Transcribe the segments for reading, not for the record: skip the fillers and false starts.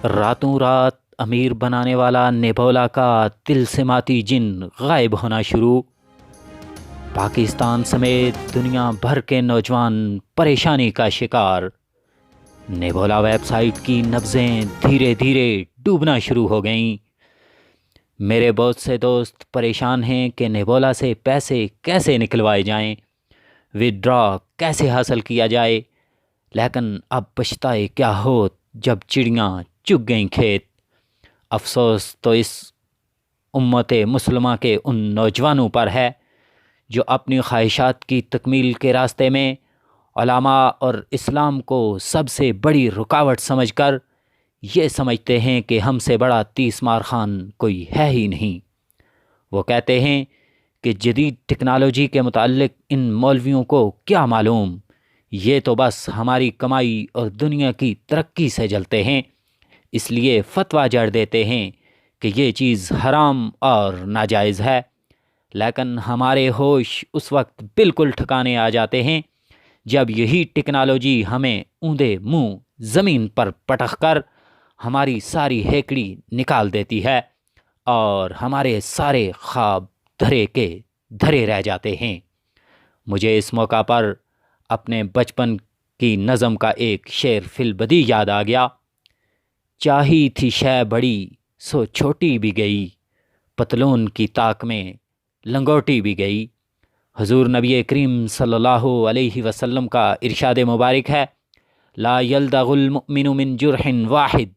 راتوں رات امیر بنانے والا نیبولا کا دل سماتی جن غائب ہونا شروع۔ پاکستان سمیت دنیا بھر کے نوجوان پریشانی کا شکار۔ نیبولا ویب سائٹ کی نبضیں دھیرے دھیرے ڈوبنا شروع ہو گئیں۔ میرے بہت سے دوست پریشان ہیں کہ نیبولا سے پیسے کیسے نکلوائے جائیں، وِدڈرا کیسے حاصل کیا جائے، لیکن اب پچھتائے کیا ہو جب چڑیاں چگ گئیں کھیت۔ افسوس تو اس امت مسلمہ کے ان نوجوانوں پر ہے جو اپنی خواہشات کی تکمیل کے راستے میں علماء اور اسلام کو سب سے بڑی رکاوٹ سمجھ کر یہ سمجھتے ہیں کہ ہم سے بڑا تیس مار خان کوئی ہے ہی نہیں۔ وہ کہتے ہیں کہ جدید ٹیکنالوجی کے متعلق ان مولویوں کو کیا معلوم، یہ تو بس ہماری کمائی اور دنیا کی ترقی سے جلتے ہیں، اس لیے فتویٰ جڑ دیتے ہیں کہ یہ چیز حرام اور ناجائز ہے۔ لیکن ہمارے ہوش اس وقت بالکل ٹھکانے آ جاتے ہیں جب یہی ٹیکنالوجی ہمیں اوندے منہ زمین پر پٹخ کر ہماری ساری ہیکڑی نکال دیتی ہے اور ہمارے سارے خواب دھرے کے دھرے رہ جاتے ہیں۔ مجھے اس موقع پر اپنے بچپن کی نظم کا ایک شعر فی البدیہہ یاد آ گیا۔ چاہی تھی شے بڑی سو چھوٹی بھی گئی، پتلون کی طاق میں لنگوٹی بھی گئی۔ حضور نبی کریم صلی اللہ علیہ وسلم کا ارشاد مبارک ہے، لا یلدغ المؤمن من جرح واحد،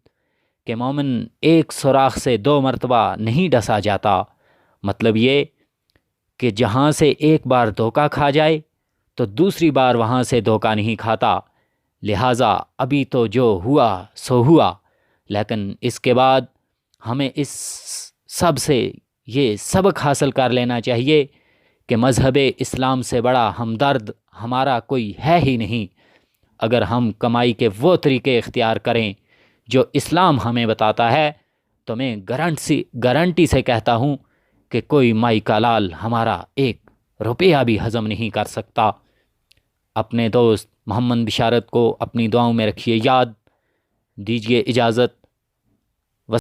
کہ مومن ایک سوراخ سے 2 مرتبہ نہیں ڈسا جاتا۔ مطلب یہ کہ جہاں سے ایک بار دھوکہ کھا جائے تو دوسری بار وہاں سے دھوکہ نہیں کھاتا۔ لہٰذا ابھی تو جو ہوا سو ہوا، لیکن اس کے بعد ہمیں اس سب سے یہ سبق حاصل کر لینا چاہیے کہ مذہب اسلام سے بڑا ہمدرد ہمارا کوئی ہے ہی نہیں۔ اگر ہم کمائی کے وہ طریقے اختیار کریں جو اسلام ہمیں بتاتا ہے تو میں گارنٹی سے کہتا ہوں کہ کوئی مائی کا لال ہمارا 1 روپیہ بھی ہضم نہیں کر سکتا۔ اپنے دوست محمد بشارت کو اپنی دعاؤں میں رکھیے یاد۔ دیجیے اجازت،